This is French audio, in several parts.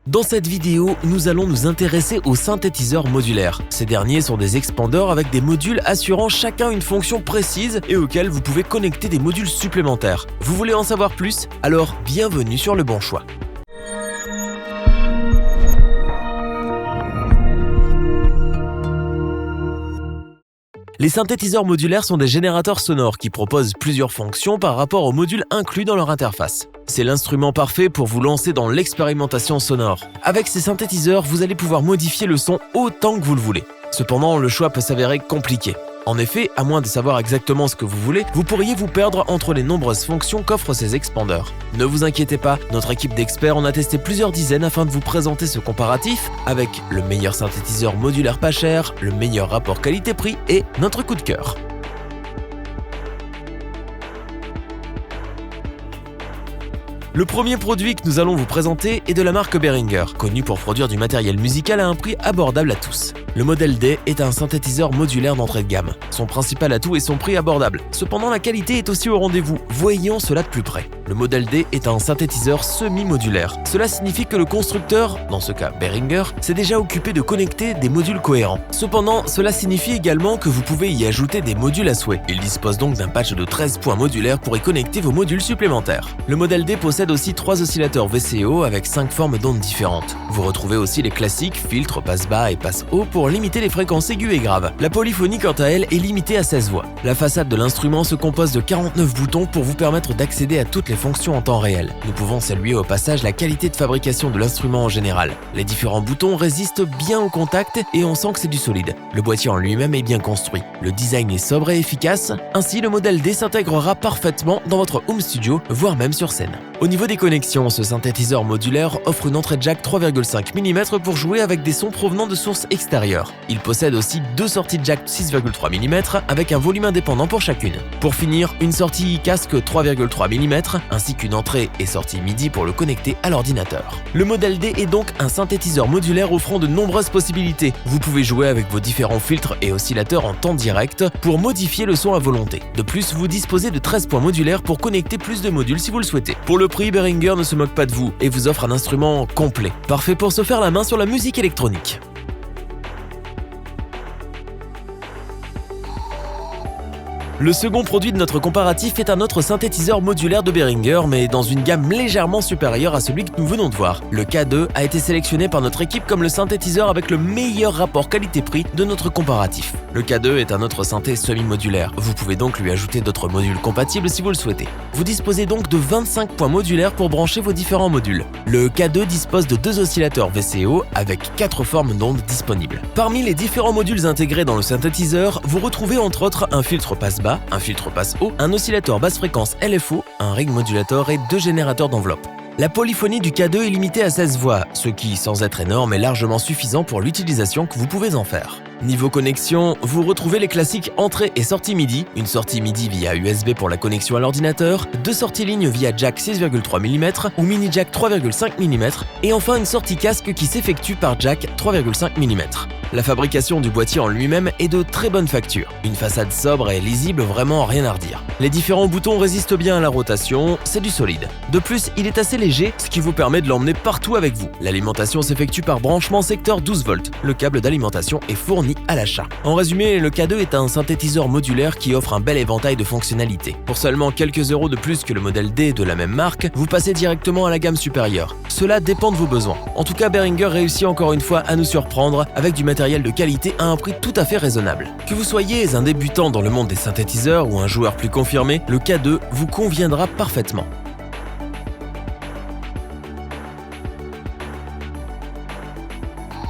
Dans cette vidéo, nous allons nous intéresser aux synthétiseurs modulaires. Ces derniers sont des expandeurs avec des modules assurant chacun une fonction précise et auxquels vous pouvez connecter des modules supplémentaires. Vous voulez en savoir plus? Alors bienvenue sur le bon choix. Les synthétiseurs modulaires sont des générateurs sonores qui proposent plusieurs fonctions par rapport aux modules inclus dans leur interface. C'est l'instrument parfait pour vous lancer dans l'expérimentation sonore. Avec ces synthétiseurs, vous allez pouvoir modifier le son autant que vous le voulez. Cependant, le choix peut s'avérer compliqué. En effet, à moins de savoir exactement ce que vous voulez, vous pourriez vous perdre entre les nombreuses fonctions qu'offrent ces expandeurs. Ne vous inquiétez pas, notre équipe d'experts en a testé plusieurs dizaines afin de vous présenter ce comparatif avec le meilleur synthétiseur modulaire pas cher, le meilleur rapport qualité-prix et notre coup de cœur. Le premier produit que nous allons vous présenter est de la marque Behringer, connue pour produire du matériel musical à un prix abordable à tous. Le modèle D est un synthétiseur modulaire d'entrée de gamme. Son principal atout est son prix abordable. Cependant, la qualité est aussi au rendez-vous. Voyons cela de plus près. Le modèle D est un synthétiseur semi-modulaire. Cela signifie que le constructeur, dans ce cas Behringer, s'est déjà occupé de connecter des modules cohérents. Cependant, cela signifie également que vous pouvez y ajouter des modules à souhait. Il dispose donc d'un patch de 13 points modulaires pour y connecter vos modules supplémentaires. Le modèle D possède aussi 3 oscillateurs VCO avec 5 formes d'ondes différentes. Vous retrouvez aussi les classiques filtres, passe bas et passe haut pour limiter les fréquences aiguës et graves. La polyphonie quant à elle est limitée à 16 voix. La façade de l'instrument se compose de 49 boutons pour vous permettre d'accéder à toutes les fonctions en temps réel. Nous pouvons saluer au passage la qualité de fabrication de l'instrument en général. Les différents boutons résistent bien au contact et on sent que c'est du solide. Le boîtier en lui-même est bien construit. Le design est sobre et efficace. Ainsi, le modèle D s'intégrera parfaitement dans votre home studio, voire même sur scène. Au niveau des connexions, ce synthétiseur modulaire offre une entrée jack 3,5 mm pour jouer avec des sons provenant de sources extérieures. Il possède aussi 2 sorties jack 6,3 mm avec un volume indépendant pour chacune. Pour finir, une sortie casque 3,3 mm ainsi qu'une entrée et sortie MIDI pour le connecter à l'ordinateur. Le modèle D est donc un synthétiseur modulaire offrant de nombreuses possibilités. Vous pouvez jouer avec vos différents filtres et oscillateurs en temps direct pour modifier le son à volonté. De plus, vous disposez de 13 points modulaires pour connecter plus de modules si vous le souhaitez. Pour le prix, Behringer ne se moque pas de vous et vous offre un instrument complet, parfait pour se faire la main sur la musique électronique. Le second produit de notre comparatif est un autre synthétiseur modulaire de Behringer, mais dans une gamme légèrement supérieure à celui que nous venons de voir. Le K2 a été sélectionné par notre équipe comme le synthétiseur avec le meilleur rapport qualité-prix de notre comparatif. Le K2 est un autre synthé semi-modulaire. Vous pouvez donc lui ajouter d'autres modules compatibles si vous le souhaitez. Vous disposez donc de 25 points modulaires pour brancher vos différents modules. Le K2 dispose de 2 oscillateurs VCO avec 4 formes d'ondes disponibles. Parmi les différents modules intégrés dans le synthétiseur, vous retrouvez entre autres un filtre passe-bas, un filtre passe haut, un oscillateur basse fréquence LFO, un ring modulator et 2 générateurs d'enveloppe. La polyphonie du K2 est limitée à 16 voix, ce qui, sans être énorme, est largement suffisant pour l'utilisation que vous pouvez en faire. Niveau connexion, vous retrouvez les classiques entrée et sortie MIDI, une sortie MIDI via USB pour la connexion à l'ordinateur, 2 sorties lignes via jack 6,3 mm ou mini jack 3,5 mm et enfin une sortie casque qui s'effectue par jack 3,5 mm. La fabrication du boîtier en lui-même est de très bonne facture. Une façade sobre et lisible, vraiment rien à redire. Les différents boutons résistent bien à la rotation, c'est du solide. De plus, il est assez léger, ce qui vous permet de l'emmener partout avec vous. L'alimentation s'effectue par branchement secteur 12 volts. Le câble d'alimentation est fourni à l'achat. En résumé, le K2 est un synthétiseur modulaire qui offre un bel éventail de fonctionnalités. Pour seulement quelques euros de plus que le modèle D de la même marque, vous passez directement à la gamme supérieure. Cela dépend de vos besoins. En tout cas, Behringer réussit encore une fois à nous surprendre avec du matériel de qualité à un prix tout à fait raisonnable. Que vous soyez un débutant dans le monde des synthétiseurs ou un joueur plus confirmé, le K2 vous conviendra parfaitement.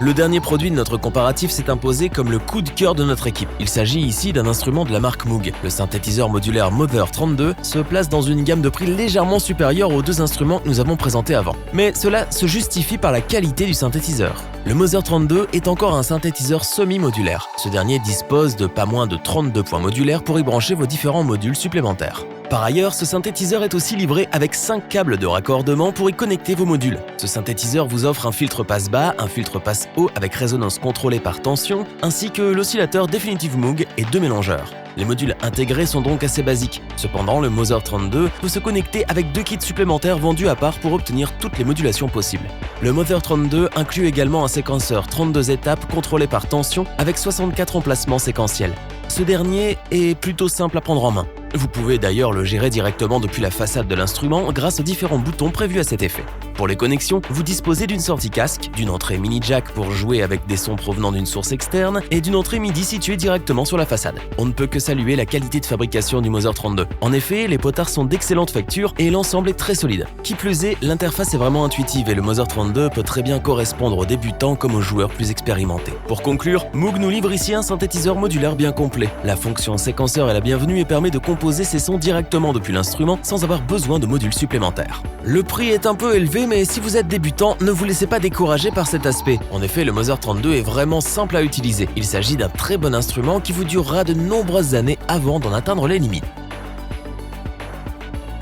Le dernier produit de notre comparatif s'est imposé comme le coup de cœur de notre équipe. Il s'agit ici d'un instrument de la marque Moog. Le synthétiseur modulaire Mother 32 se place dans une gamme de prix légèrement supérieure aux 2 instruments que nous avons présentés avant. Mais cela se justifie par la qualité du synthétiseur. Le Mother 32 est encore un synthétiseur semi-modulaire. Ce dernier dispose de pas moins de 32 points modulaires pour y brancher vos différents modules supplémentaires. Par ailleurs, ce synthétiseur est aussi livré avec 5 câbles de raccordement pour y connecter vos modules. Ce synthétiseur vous offre un filtre passe bas, un filtre passe haut avec résonance contrôlée par tension, ainsi que l'oscillateur Definitive Moog et 2 mélangeurs. Les modules intégrés sont donc assez basiques. Cependant, le Mother 32 peut se connecter avec 2 kits supplémentaires vendus à part pour obtenir toutes les modulations possibles. Le Mother 32 inclut également un séquenceur 32 étapes contrôlé par tension avec 64 emplacements séquentiels. Ce dernier est plutôt simple à prendre en main. Vous pouvez d'ailleurs le gérer directement depuis la façade de l'instrument grâce aux différents boutons prévus à cet effet. Pour les connexions, vous disposez d'une sortie casque, d'une entrée mini jack pour jouer avec des sons provenant d'une source externe et d'une entrée MIDI située directement sur la façade. On ne peut que saluer la qualité de fabrication du Mother 32. En effet, les potards sont d'excellente facture et l'ensemble est très solide. Qui plus est, l'interface est vraiment intuitive et le Mother 32 peut très bien correspondre aux débutants comme aux joueurs plus expérimentés. Pour conclure, Moog nous livre ici un synthétiseur modulaire bien complet. La fonction séquenceur est la bienvenue et permet de composer ses sons directement depuis l'instrument sans avoir besoin de modules supplémentaires. Le prix est un peu élevé, mais si vous êtes débutant, ne vous laissez pas décourager par cet aspect. En effet, le Mother 32 est vraiment simple à utiliser. Il s'agit d'un très bon instrument qui vous durera de nombreuses années avant d'en atteindre les limites.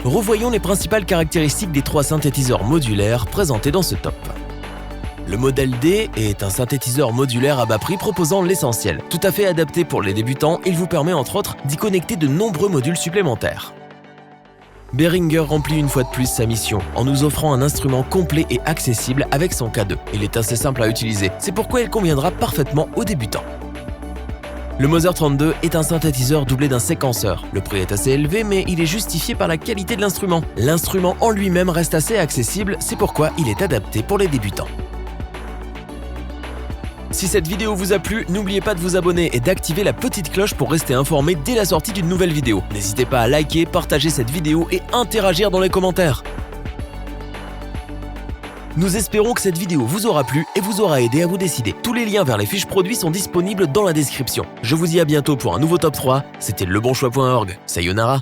Revoyons les principales caractéristiques des 3 synthétiseurs modulaires présentés dans ce top. Le modèle D est un synthétiseur modulaire à bas prix proposant l'essentiel. Tout à fait adapté pour les débutants, il vous permet entre autres d'y connecter de nombreux modules supplémentaires. Behringer remplit une fois de plus sa mission en nous offrant un instrument complet et accessible avec son K2. Il est assez simple à utiliser, c'est pourquoi il conviendra parfaitement aux débutants. Le Mother 32 est un synthétiseur doublé d'un séquenceur. Le prix est assez élevé, mais il est justifié par la qualité de l'instrument. L'instrument en lui-même reste assez accessible, c'est pourquoi il est adapté pour les débutants. Si cette vidéo vous a plu, n'oubliez pas de vous abonner et d'activer la petite cloche pour rester informé dès la sortie d'une nouvelle vidéo. N'hésitez pas à liker, partager cette vidéo et interagir dans les commentaires. Nous espérons que cette vidéo vous aura plu et vous aura aidé à vous décider. Tous les liens vers les fiches produits sont disponibles dans la description. Je vous dis à bientôt pour un nouveau top 3. C'était lebonchoix.org. Sayonara.